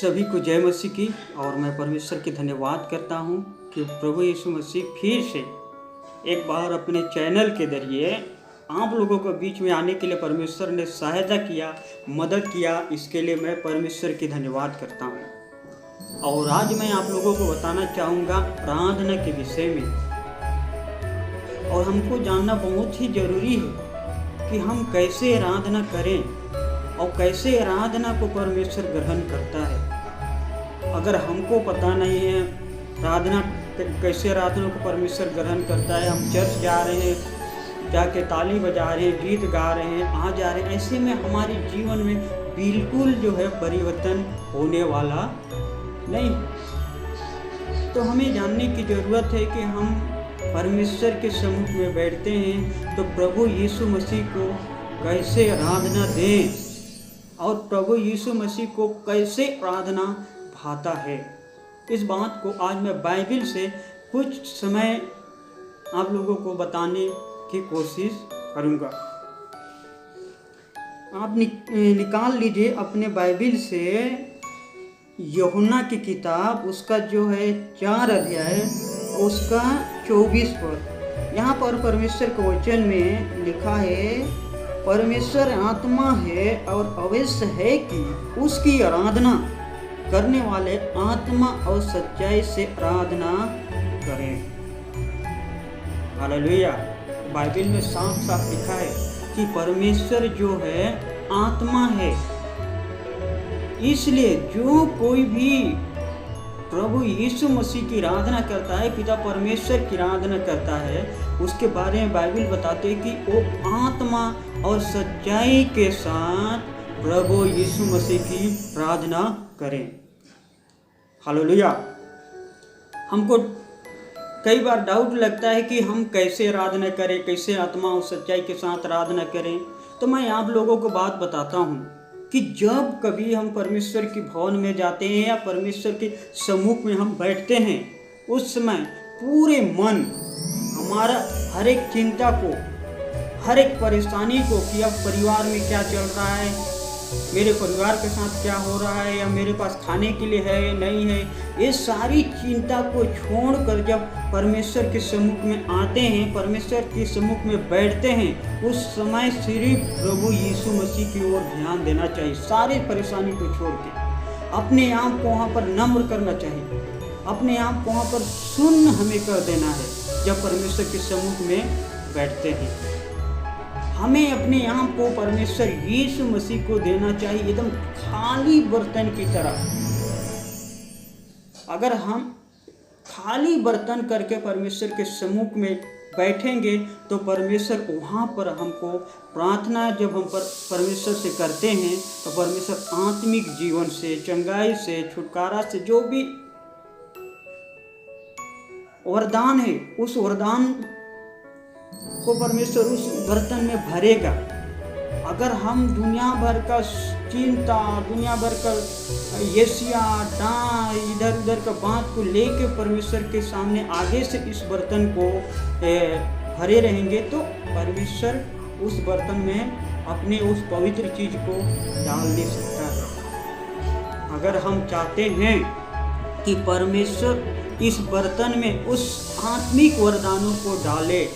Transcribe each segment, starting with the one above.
सभी को जय मसीह की। और मैं परमेश्वर की धन्यवाद करता हूँ कि प्रभु यीशु मसीह फिर से एक बार अपने चैनल के जरिए आप लोगों को बीच में आने के लिए परमेश्वर ने सहायता किया, मदद किया। इसके लिए मैं परमेश्वर की धन्यवाद करता हूँ। और आज मैं आप लोगों को बताना चाहूँगा आराधना के विषय में। और हमको जानना बहुत ही ज़रूरी है कि हम कैसे आराधना करें और कैसे आराधना को परमेश्वर ग्रहण करता है। अगर हमको पता नहीं है आराधना कैसे आराधना को परमेश्वर ग्रहण करता है, हम चर्च जा रहे हैं, जाके ताली बजा रहे हैं, गीत गा रहे हैं, आ जा रहे हैं, ऐसे में हमारे जीवन में बिल्कुल जो है परिवर्तन होने वाला नहीं। तो हमें जानने की ज़रूरत है कि हम परमेश्वर के सम्मुख में बैठते हैं तो प्रभु यीशु मसीह को कैसे आराधना दें और प्रभु यीशु मसीह को कैसे आराधना भाता है। इस बात को आज मैं बाइबल से कुछ समय आप लोगों को बताने की कोशिश करूंगा। आप निकाल लीजिए अपने बाइबल से यूहन्ना की किताब, उसका जो है 4 अध्याय, उसका 24 पद। यहाँ पर परमेश्वर के वचन में लिखा है, परमेश्वर आत्मा है और अवश्य है कि उसकी आराधना करने वाले आत्मा और सच्चाई से आराधना करें। हालेलुया। बाइबल में साफ साफ लिखा है कि परमेश्वर जो है आत्मा है। इसलिए जो कोई भी प्रभु यीशु मसीह की आराधना करता है, पिता परमेश्वर की आराधना करता है, उसके बारे में बाइबल बताते हैं कि वो आत्मा और सच्चाई के साथ प्रभु यीशु मसीह की आराधना करें। हालेलुया। हमको कई बार डाउट लगता है कि हम कैसे आराधना करें, कैसे आत्मा और सच्चाई के साथ आराधना करें। तो मैं आप लोगों को बात बताता हूँ कि जब कभी हम परमेश्वर की भवन में जाते हैं या परमेश्वर के सम्मुख में हम बैठते हैं, उस समय पूरे मन हमारा हर एक चिंता को, हर एक परेशानी को कि अब परिवार में क्या चल रहा है, मेरे परिवार के साथ क्या हो रहा है, या मेरे पास खाने के लिए है नहीं है, ये सारी चिंता को छोड़कर जब परमेश्वर के सम्मुख में आते हैं, परमेश्वर के सम्मुख में बैठते हैं, उस समय सिर्फ प्रभु यीशु मसीह की ओर ध्यान देना चाहिए। सारी परेशानी को छोड़ के अपने आप को वहाँ पर नम्र करना चाहिए, अपने आप को वहाँ पर शून्य हमें कर देना है। जब परमेश्वर के सम्मुख में बैठते हैं हमें अपने आप को परमेश्वर यीशु मसीह को देना चाहिए, एकदम खाली बर्तन की तरह। अगर हम खाली बर्तन करके परमेश्वर के सम्मुख में बैठेंगे तो परमेश्वर वहाँ पर हमको प्रार्थना जब हम परमेश्वर से करते हैं तो परमेश्वर आत्मिक जीवन से, चंगाई से, छुटकारा से, जो भी वरदान है, उस वरदान को परमेश्वर उस बर्तन में भरेगा। अगर हम दुनिया भर का चिंता, दुनिया भर का एशिया डां, इधर उधर का बात को लेके परमेश्वर के सामने आगे से इस बर्तन को भरे रहेंगे तो परमेश्वर उस बर्तन में अपने उस पवित्र चीज को डाल दे सकता है। अगर हम चाहते हैं कि परमेश्वर इस बर्तन में उस आत्मिक वरदानों को डाले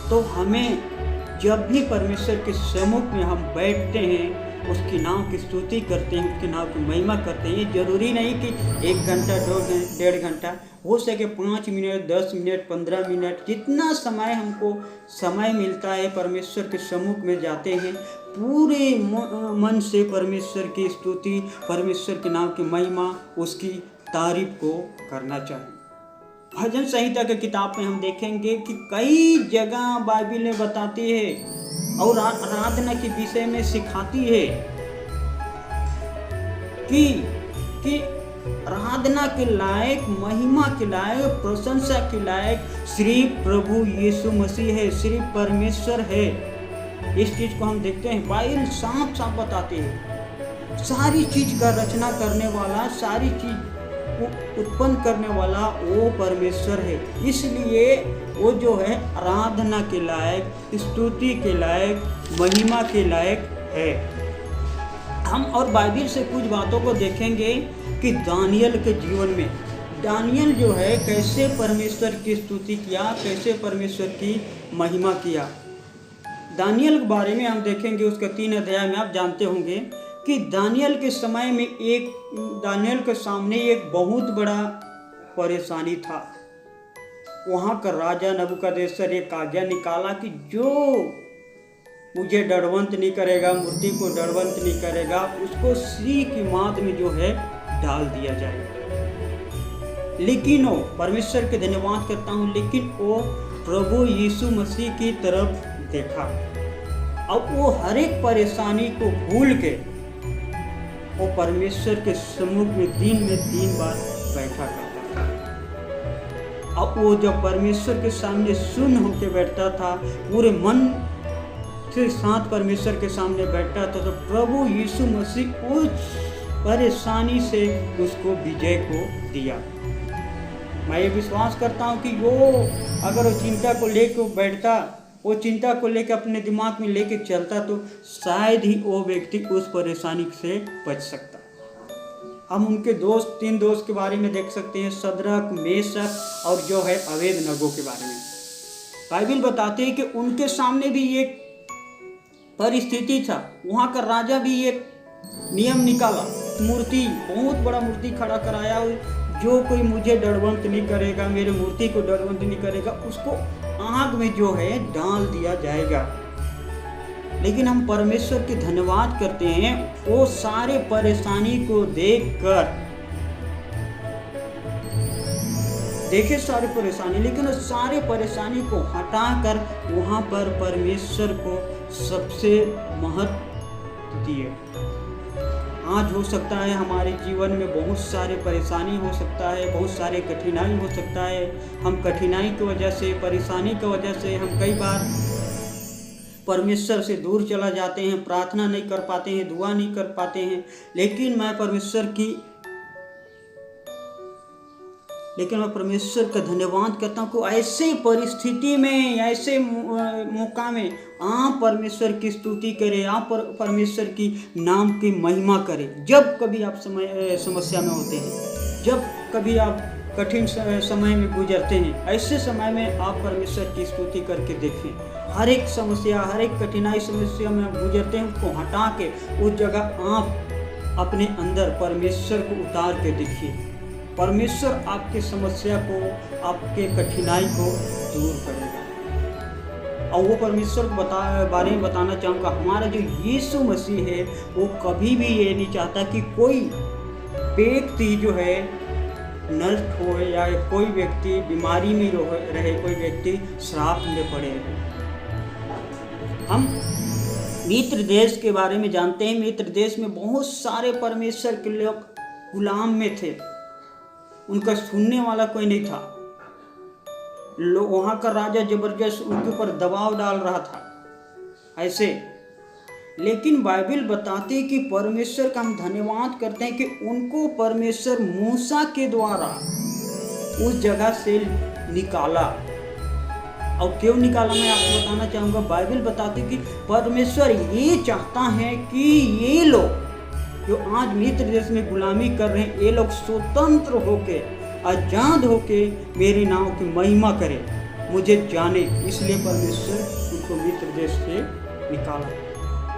तो हमें जब भी परमेश्वर के सम्मुख में हम बैठते हैं, उसकी नाम की स्तुति करते हैं, उसके नाम की महिमा करते हैं। ये जरूरी नहीं कि 1 घंटा, 1.5 घंटा, हो सके 5 मिनट, 10 मिनट, 15 मिनट, जितना समय हमको समय मिलता है परमेश्वर के सम्मुख में जाते हैं, पूरे मन से परमेश्वर की स्तुति, परमेश्वर के नाम की महिमा, उसकी तारीफ को करना चाहिए। भजन संहिता की किताब में हम देखेंगे कि कई जगह बाइबल ने बताती है और आराधना के विषय में सिखाती है कि आराधना के लायक, महिमा के लायक, प्रशंसा के लायक सिर्फ प्रभु यीशु मसीह है, सिर्फ परमेश्वर है। इस चीज को हम देखते हैं, बाइबल साफ साफ बताती है। सारी चीज का रचना करने वाला, सारी चीज उत्पन्न करने वाला वो परमेश्वर है। इसलिए वो जो है आराधना के लायक, स्तुति के लायक, महिमा के लायक है। हम और बाइबिल से कुछ बातों को देखेंगे कि दानियल के जीवन में दानियल जो है कैसे परमेश्वर की स्तुति किया, कैसे परमेश्वर की महिमा किया। दानियल के बारे में हम देखेंगे, उसके 3 अध्याय में आप जानते होंगे कि दानियल के समय में दानियल के सामने एक बहुत बड़ा परेशानी था। वहाँ का राजा नबूकदनेस्सर एक आज्ञा निकाला कि जो मुझे डरवंत नहीं करेगा, मूर्ति को डरवंत नहीं करेगा, उसको सी की माद में जो है डाल दिया जाएगा। लेकिन वो परमेश्वर के धन्यवाद करता हूँ, लेकिन वो प्रभु यीशु मसीह की तरफ देखा। अब वो हर एक परेशानी को भूल के वो परमेश्वर के सम्मुख में दिन में 3 बार बैठा करता था। अब वो जब परमेश्वर के सामने सुन्न होकर बैठता था, पूरे मन से साथ परमेश्वर के सामने बैठता था, तो प्रभु यीशु मसीह उस परेशानी से उसको विजय को दिया। मैं ये विश्वास करता हूँ कि वो अगर वो चिंता को लेकर बैठता, वो चिंता को लेकर अपने दिमाग में लेके चलता, तो शायद ही वो व्यक्ति उस परेशानी से बच सकता। हम उनके 3 दोस्त के बारे में देख सकते हैं, शद्रक, मेशक और जो है अबेदनगो के बारे में। बाइबिल बताते हैं कि उनके सामने भी एक परिस्थिति था। वहाँ का राजा भी एक नियम निकाला, बहुत बड़ा मूर्ति खड़ा कराया, जो कोई मुझे डरवंत नहीं करेगा, मेरे मूर्ति को डरवंत नहीं करेगा, उसको आग में जो है डाल दिया जाएगा। लेकिन हम परमेश्वर के धन्यवाद करते हैं, वो सारे परेशानी को देखे सारे परेशानी, लेकिन उस सारे परेशानी को हटाकर वहाँ पर परमेश्वर को सबसे महत्व दिए। आज हो सकता है हमारे जीवन में बहुत सारे परेशानी हो सकता है, बहुत सारे कठिनाई हो सकता है। हम कठिनाई की वजह से, परेशानी की वजह से हम कई बार परमेश्वर से दूर चला जाते हैं, प्रार्थना नहीं कर पाते हैं, दुआ नहीं कर पाते हैं। लेकिन मैं परमेश्वर का धन्यवाद करता हूँ कि ऐसे परिस्थिति में, ऐसे मौका में आप परमेश्वर की स्तुति करें, आप परमेश्वर की नाम की महिमा करें। जब कभी आप समस्या में होते हैं, जब कभी आप कठिन समय में गुजरते हैं, ऐसे समय में आप परमेश्वर की स्तुति करके देखें। हर एक समस्या, हर एक कठिनाई समस्या में आप गुजरते हैं, उसको हटा के उस जगह आप अपने अंदर परमेश्वर को उतार के देखिए। परमेश्वर आपकी समस्या को, आपके कठिनाई को दूर करेगा। और वो परमेश्वर को बारे में बताना चाहूँगा, हमारा जो यीशु मसीह है, वो कभी भी ये नहीं चाहता कि कोई व्यक्ति जो है नष्ट हो, या कोई व्यक्ति बीमारी में रहे, कोई व्यक्ति श्राप में पड़े रहे। हम मिस्र देश के बारे में जानते हैं। मिस्र देश में बहुत सारे परमेश्वर के लोग गुलाम में थे, उनका सुनने वाला कोई नहीं था। वहाँ का राजा जबरदस्त उनके ऊपर दबाव डाल रहा था ऐसे। लेकिन बाइबिल बताती है कि परमेश्वर का हम धन्यवाद करते हैं कि उनको परमेश्वर मूसा के द्वारा उस जगह से निकाला। और क्यों निकाला मैं आपको बताना चाहूँगा। बाइबिल बताती है कि परमेश्वर ये चाहता है कि ये लोग जो आज मिस्र देश में गुलामी कर रहे हैं, ये लोग स्वतंत्र होके, आजाद होके मेरे नाम की महिमा करें, मुझे जाने। इसलिए परमेश्वर उनको मिस्र देश से निकाला।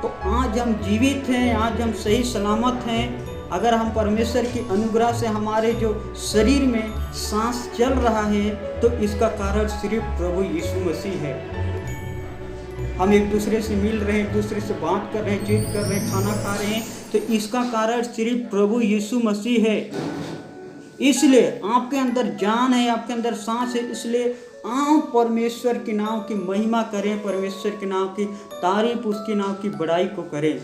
तो आज हम जीवित हैं, आज हम सही सलामत हैं। अगर हम परमेश्वर की अनुग्रह से हमारे जो शरीर में सांस चल रहा है, तो इसका कारण सिर्फ प्रभु यीशु मसीह है। हम एक दूसरे से मिल रहे हैं, एक दूसरे से बात कर रहे हैं, चीट कर रहे हैं, खाना खा रहे हैं, तो इसका कारण सिर्फ प्रभु यीशु मसीह है। इसलिए आपके अंदर जान है, आपके अंदर सांस है, इसलिए आप परमेश्वर के नाम की महिमा करें, परमेश्वर के नाम की तारीफ, उसके नाम की बड़ाई को करें।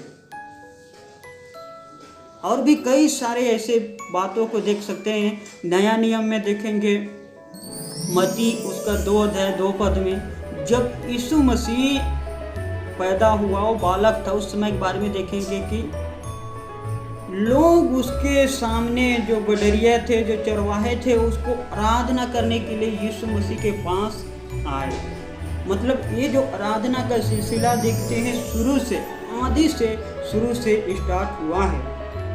और भी कई सारे ऐसे बातों को देख सकते हैं। नया नियम में देखेंगे, मत्ती उसका 2 अध्याय 2 पद में, जब यीशु मसीह पैदा हुआ, वो बालक था, उस समय के बारे में देखेंगे कि लोग उसके सामने, जो गडरिया थे, जो चरवाहे थे, उसको आराधना करने के लिए यीशु मसीह के पास आए। मतलब ये जो आराधना का सिलसिला देखते हैं शुरू से आदि से शुरू से स्टार्ट हुआ है।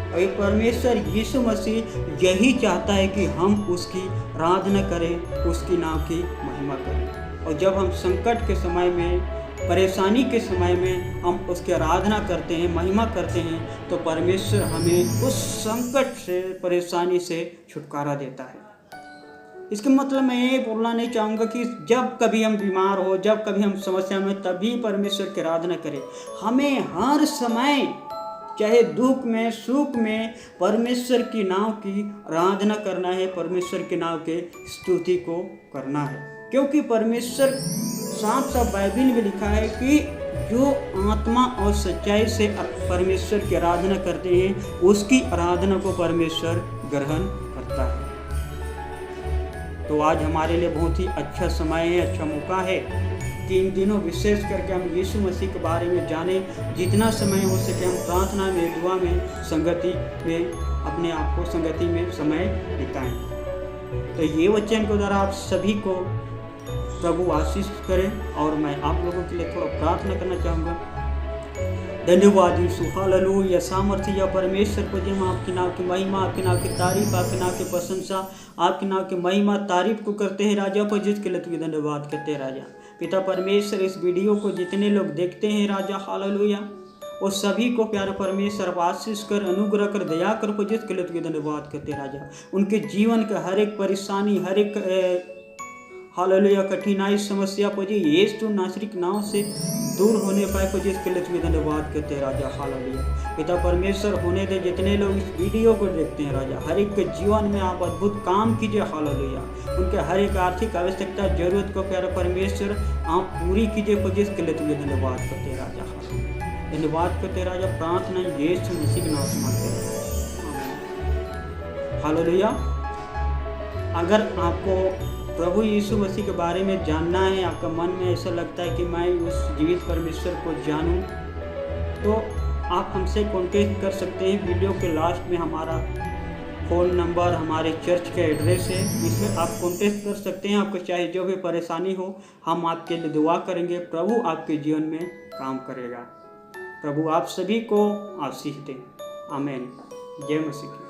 और ये परमेश्वर यीशु मसीह यही चाहता है कि हम उसकी आराधना करें, उसकी नाम की महिमा करें। और जब हम संकट के समय में, परेशानी के समय में हम उसकी आराधना करते हैं, महिमा करते हैं, तो परमेश्वर हमें उस संकट से, परेशानी से छुटकारा देता है। इसका मतलब मैं ये बोलना नहीं चाहूँगा कि जब कभी हम बीमार हो, जब कभी हम समस्या में, तभी परमेश्वर की आराधना करें। हमें हर समय, चाहे दुख में, सुख में, परमेश्वर की नाम की आराधना करना है, परमेश्वर के नाम के स्तुति को करना है। क्योंकि परमेश्वर साफ साफ बाइबल में लिखा है कि जो आत्मा और सच्चाई से परमेश्वर की आराधना करते हैं, उसकी आराधना को परमेश्वर ग्रहण करता है। तो आज हमारे लिए बहुत ही अच्छा समय है, अच्छा मौका है कि इन दिनों विशेष करके हम यीशु मसीह के बारे में जानें। जितना समय हो सके हम प्रार्थना में, दुआ में, संगति में अपने आप को संगति में समय बिताएं। तो ये वचन के द्वारा आप सभी को प्रभु आशीष करें। और मैं आप लोगों के लिए थोड़ा प्रार्थना करना चाहूँगा। धन्यवाद यीशु, हालेलुया, सामर्थ्य परमेश्वर को जी, हम आपके नाम की महिमा, आपके नाम की तारीफ, आपके नाम की प्रशंसा, आपके नाम की महिमा तारीफ को करते हैं राजा, पर जिसके लिए तुझे धन्यवाद करते हैं राजा। पिता परमेश्वर, इस वीडियो को जितने लोग देखते हैं राजा, हालेलुया, और सभी को प्यारे परमेश्वर आशीष कर, अनुग्रह कर, दया कर, पर जिसके लिए तुझे धन्यवाद करते हैं राजा। उनके जीवन का हर एक परेशानी, हर एक हालेलुया कठिनाई, समस्या को जी यीशु नासरी के नाम से दूर होने पाए, को जिसके लिए तुम्हें धन्यवाद करते हैं राजा, हालेलुया। पिता परमेश्वर, होने दे जितने लोग इस वीडियो को देखते हैं राजा, हर एक के जीवन में आप अद्भुत काम कीजिए, हालेलुया। उनके हर एक आर्थिक आवश्यकता, जरूरत को प्यारे परमेश्वर आप पूरी कीजिए, को जिसके लिए तुम्हें धन्यवाद करते हैं राजा, धन्यवाद करते हैं राजा। प्रार्थना यीशु मसीह के नाम से मांगते हैं, हालेलुया। अगर आपको प्रभु यीशु मसीह के बारे में जानना है, आपका मन में ऐसा लगता है कि मैं उस जीवित परमेश्वर को जानूं, तो आप हमसे कांटेक्ट कर सकते हैं। वीडियो के लास्ट में हमारा फ़ोन नंबर, हमारे चर्च का एड्रेस है, इसमें आप कांटेक्ट कर सकते हैं। आपको चाहे जो भी परेशानी हो, हम आपके लिए दुआ करेंगे। प्रभु आपके जीवन में काम करेगा। प्रभु आप सभी को आशीष दें। आमीन। जय मसीह।